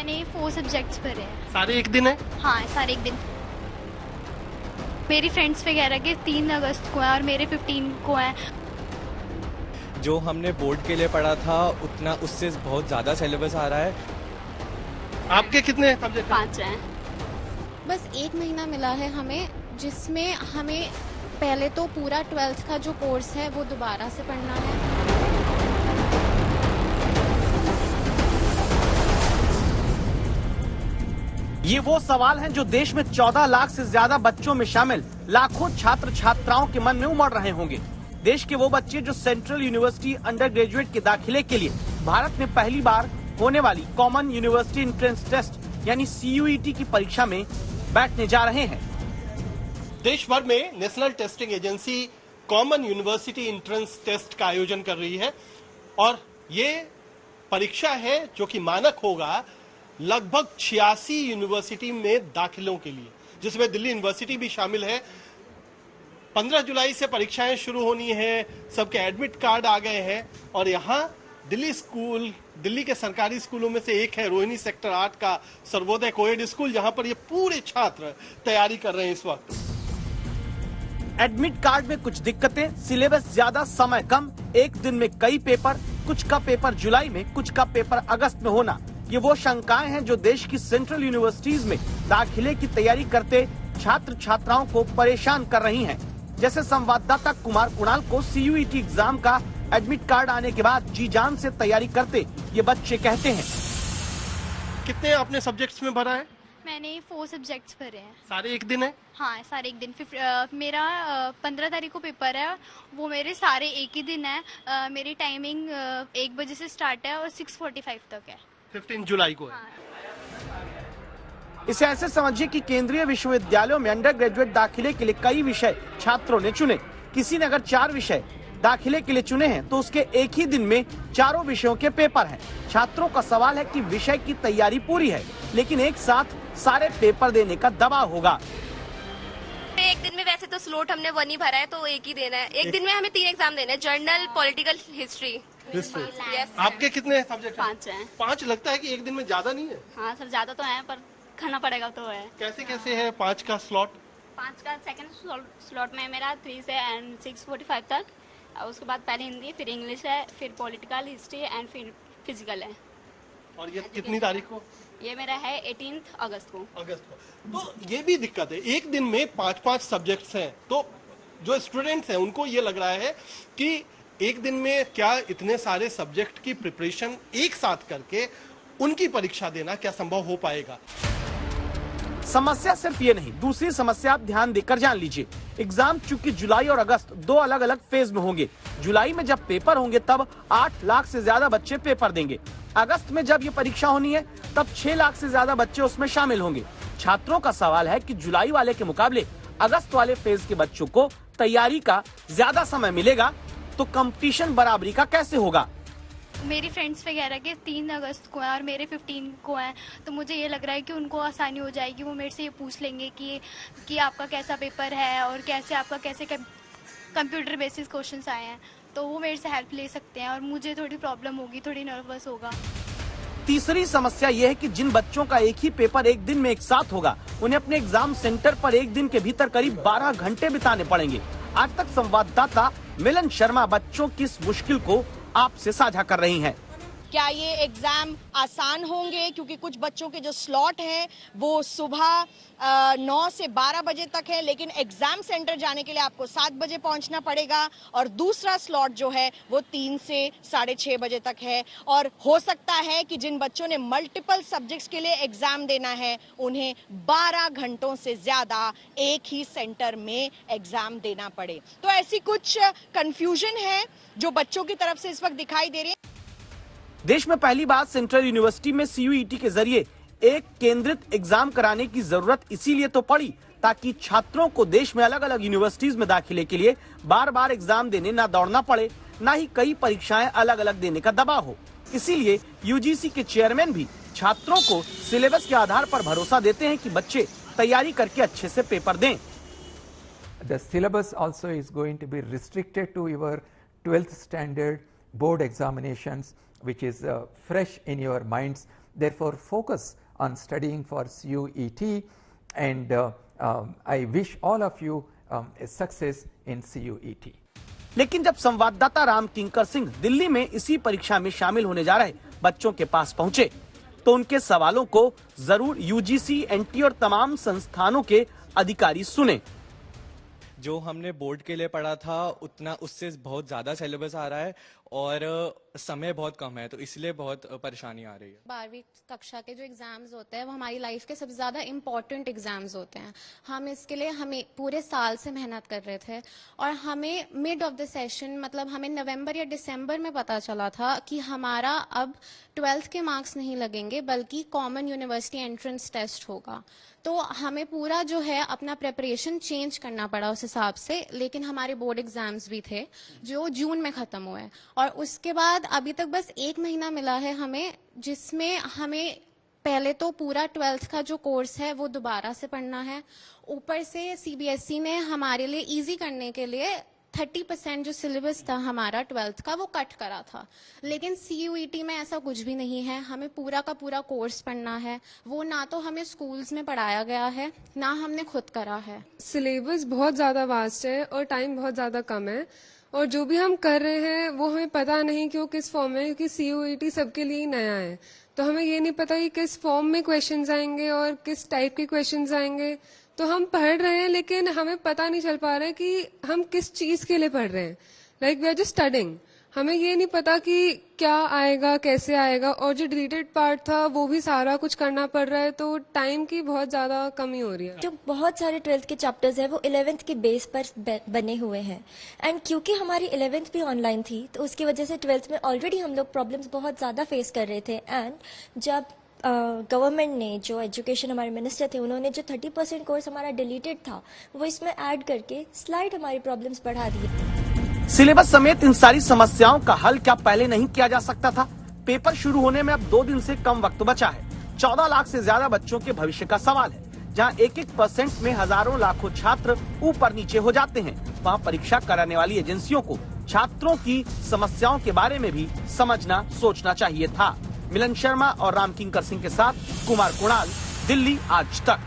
मैंने 4 सब्जेक्ट्स भरे हैं। सारे एक दिन है? हाँ, सारे एक दिन। मेरी फ्रेंड्स वगैरह के 3 अगस्त को है और मेरे 15 को है। जो हमने बोर्ड के लिए पढ़ा था उतना उससे बहुत ज़्यादा सिलेबस आ रहा है। आपके कितने सब्जेक्ट? 5 हैं। बस 1 महीना मिला है हमें, जिसमें हमें पहले तो पूरा 12th का जो कोर्स है वो दोबारा से पढ़ना है। ये वो सवाल हैं जो देश में 14 लाख से ज्यादा बच्चों में शामिल लाखों छात्र छात्राओं के मन में उमड़ रहे होंगे। देश के वो बच्चे जो सेंट्रल यूनिवर्सिटी अंडर ग्रेजुएट के दाखिले के लिए भारत में पहली बार होने वाली कॉमन यूनिवर्सिटी एंट्रेंस टेस्ट यानी CUET की परीक्षा में बैठने जा रहे हैं। देश भर में national testing agency common university entrance test का आयोजन कर रही है और ये परीक्षा है जो कि मानक होगा लगभग 86 यूनिवर्सिटी में दाखिलों के लिए, जिसमें दिल्ली यूनिवर्सिटी भी शामिल है। 15 जुलाई से परीक्षाएं शुरू होनी है, सबके एडमिट कार्ड आ गए हैं और यहाँ दिल्ली के सरकारी स्कूलों में से एक है रोहिणी सेक्टर 8 का सर्वोदय कोएड स्कूल, जहां पर ये पूरे छात्र तैयारी कर रहे हैं इस वक्त। एडमिट कार्ड में कुछ दिक्कतें, सिलेबस ज्यादा, समय कम, एक दिन में कई पेपर, कुछ का पेपर जुलाई में, कुछ का पेपर अगस्त में होना, ये वो शंकाएं हैं जो देश की सेंट्रल यूनिवर्सिटीज में दाखिले की तैयारी करते छात्र छात्राओं को परेशान कर रही हैं। जैसे संवाददाता कुमार कुणाल को CUET एग्जाम का एडमिट कार्ड आने के बाद जी जान से तैयारी करते ये बच्चे कहते हैं। कितने आपने सब्जेक्ट्स में भरा है? मैंने 4 सब्जेक्ट्स भरे हैं। सारे एक दिन है? हाँ, सारे एक दिन। मेरा 15 तारीख को पेपर है, वो मेरे सारे एक ही दिन है। मेरी टाइमिंग 1 बजे से स्टार्ट है और 6:45 तक है। 15 जुलाई को है। हाँ। इसे ऐसे समझिए कि केंद्रीय विश्वविद्यालयों में अंडर ग्रेजुएट दाखिले के लिए कई विषय छात्रों ने चुने। किसी ने अगर 4 विषय दाखिले के लिए चुने हैं तो उसके एक ही दिन में चारों विषयों के पेपर हैं। छात्रों का सवाल है कि विषय की तैयारी पूरी है, लेकिन एक साथ सारे पेपर देने का दबाव होगा। एक दिन में वैसे तो स्लॉट हमने 1 ही भरा है, तो एक ही देना है। एक दिन में हमें 3 एग्जाम देने हैं, जर्नल, पॉलिटिकल, हिस्ट्री। आपके कितने सब्जेक्ट? 5 हैं। 5 लगता है कि एक दिन में ज्यादा नहीं है? हाँ सर, ज्यादा तो है पर खाना पड़ेगा तो है। कैसे है 5 का स्लॉट? 5 का सेकंड स्लॉट में मेरा 3 से एंड 6:45 तक। और उसके बाद पहले हिंदी, फिर इंग्लिश है, फिर पॉलिटिकल, हिस्ट्री एंड फिर फिजिकल है। और ये कितनी तारीख को? ये मेरा है 18 अगस्त को। तो ये भी दिक्कत है, एक दिन में 5-5 सब्जेक्ट्स हैं, तो जो स्टूडेंट्स हैं उनको ये लग रहा है कि एक दिन में क्या इतने सारे सब्जेक्ट की प्रिपरेशन एक साथ करके उनकी परीक्षा देना क्या संभव हो पाएगा? समस्या सिर्फ ये नहीं, दूसरी समस्या आप ध्यान देकर जान लीजिए। एग्जाम चूंकि जुलाई और अगस्त 2 अलग अलग फेज में होंगे। जुलाई में जब पेपर होंगे तब 8 लाख से ज्यादा बच्चे पेपर देंगे। अगस्त में जब ये परीक्षा होनी है तब 6 लाख से ज्यादा बच्चे उसमें शामिल होंगे। छात्रों का सवाल है कि जुलाई वाले के मुकाबले अगस्त वाले फेज के बच्चों को तैयारी का ज्यादा समय मिलेगा तो कंपटीशन बराबरी का कैसे होगा? मेरी फ्रेंड्स वगैरह के 3 अगस्त को है और मेरे 15 को है, तो मुझे ये लग रहा है कि उनको आसानी हो जाएगी। वो मेरे से ये पूछ लेंगे कि आपका कैसा पेपर है और कैसे कंप्यूटर बेसिस क्वेश्चंस आए हैं, तो वो मेरे से हेल्प ले सकते हैं और मुझे थोड़ी प्रॉब्लम होगी, थोड़ी नर्वस होगा। तीसरी समस्या यह है कि जिन बच्चों का एक ही पेपर एक दिन में एक साथ होगा, उन्हें अपने एग्जाम सेंटर पर एक दिन के भीतर करीब 12 घंटे बिताने पड़ेंगे। आज तक संवाददाता मिलन शर्मा बच्चों की इस मुश्किल को आपसे साझा कर रही हैं। क्या ये एग्जाम आसान होंगे? क्योंकि कुछ बच्चों के जो स्लॉट हैं वो सुबह 9 से 12 बजे तक है, लेकिन एग्जाम सेंटर जाने के लिए आपको 7 बजे पहुंचना पड़ेगा और दूसरा स्लॉट जो है वो 3 से 6:30 बजे तक है। और हो सकता है कि जिन बच्चों ने मल्टीपल सब्जेक्ट्स के लिए एग्जाम देना है उन्हें 12 घंटों से ज्यादा एक ही सेंटर में एग्जाम देना पड़े। तो ऐसी कुछ कंफ्यूजन है जो बच्चों की तरफ से इस वक्त दिखाई दे रही है। देश में पहली बार सेंट्रल यूनिवर्सिटी में CUET के जरिए एक केंद्रित एग्जाम कराने की जरूरत इसीलिए तो पड़ी ताकि छात्रों को देश में अलग अलग यूनिवर्सिटीज में दाखिले के लिए बार बार एग्जाम देने ना दौड़ना पड़े, ना ही कई परीक्षाएं अलग अलग देने का दबाव हो। इसीलिए UGC के चेयरमैन भी छात्रों को सिलेबस के आधार पर भरोसा देते हैं कि बच्चे तैयारी करके अच्छे से पेपर दें। The syllabus also is going to be restricted to your 12th standard board examinations, which is fresh in your minds. Therefore, focus on studying for CUET, and I wish all of you a success in CUET. लेकिन जब संवाददाता राम किंकर सिंह दिल्ली में इसी परीक्षा में शामिल होने जा रहे बच्चों के पास पहुंचे, तो उनके सवालों को जरूर यूजीसी, एनटीए और तमाम संस्थानों के अधिकारी सुने। जो हमने बोर्ड के लिए पढ़ा था उतना उससे बहुत ज़्यादा सिलेबस आ रहा है और समय बहुत कम है, तो इसलिए बहुत परेशानी आ रही है। 12वीं कक्षा के जो एग्जाम्स होते हैं वो हमारी लाइफ के सबसे ज़्यादा इम्पोर्टेंट एग्जाम्स होते हैं। हम इसके लिए हमें पूरे साल से मेहनत कर रहे थे और हमें मिड ऑफ द सेशन, मतलब हमें नवंबर या दिसंबर में पता चला था कि हमारा अब 12th के मार्क्स नहीं लगेंगे बल्कि कॉमन यूनिवर्सिटी एंट्रेंस टेस्ट होगा। तो हमें पूरा जो है अपना प्रिपरेशन चेंज करना पड़ा उस हिसाब से। लेकिन हमारे बोर्ड एग्जाम्स भी थे जो जून में ख़त्म हुए और उसके बाद अभी तक बस 1 महीना मिला है हमें, जिसमें हमें पहले तो पूरा 12th का जो कोर्स है वो दोबारा से पढ़ना है। ऊपर से सीबीएसई ने हमारे लिए इजी करने के लिए 30% जो सिलेबस था हमारा 12th का वो कट करा था। लेकिन CUET में ऐसा कुछ भी नहीं है, हमें पूरा का पूरा कोर्स पढ़ना है। वो ना तो हमें स्कूल्स में पढ़ाया गया है ना हमने खुद करा है। सिलेबस बहुत ज़्यादा वास्ट है और टाइम बहुत ज़्यादा कम है, और जो भी हम कर रहे हैं वो हमें पता नहीं कि वो किस फॉर्म में, क्योंकि CUET सबके लिए नया है, तो हमें ये नहीं पता कि किस फॉर्म में क्वेश्चंस आएंगे और किस टाइप के क्वेश्चंस आएंगे। तो हम पढ़ रहे हैं लेकिन हमें पता नहीं चल पा रहा है कि हम किस चीज़ के लिए पढ़ रहे हैं। Like we are just studying, हमें ये नहीं पता कि क्या आएगा, कैसे आएगा, और जो डिलीटेड पार्ट था वो भी सारा कुछ करना पड़ रहा है, तो टाइम की बहुत ज़्यादा कमी हो रही है। जो बहुत सारे 12th के चैप्टर्स हैं वो 11th के बेस पर बने हुए हैं, एंड क्योंकि हमारी 11th भी ऑनलाइन थी तो उसकी वजह से 12th में ऑलरेडी हम लोग प्रॉब्लम्स बहुत ज़्यादा फेस कर रहे थे। एंड जब गवर्नमेंट ने, जो एजुकेशन हमारे मिनिस्टर थे, उन्होंने जो 30% कोर्स हमारा डिलीटेड था वो इसमें ऐड करके स्लाइड हमारी प्रॉब्लम्स बढ़ा दी। सिलेबस समेत इन सारी समस्याओं का हल क्या पहले नहीं किया जा सकता था? पेपर शुरू होने में अब 2 दिन से कम वक्त बचा है। 14 लाख से ज्यादा बच्चों के भविष्य का सवाल है। जहां 1% में हजारों लाखों छात्र ऊपर नीचे हो जाते हैं, वहां परीक्षा कराने वाली एजेंसियों को छात्रों की समस्याओं के बारे में भी समझना, सोचना चाहिए था। मिलन शर्मा और राम किंकर सिंह के साथ कुमार कुणाल, दिल्ली आज तक।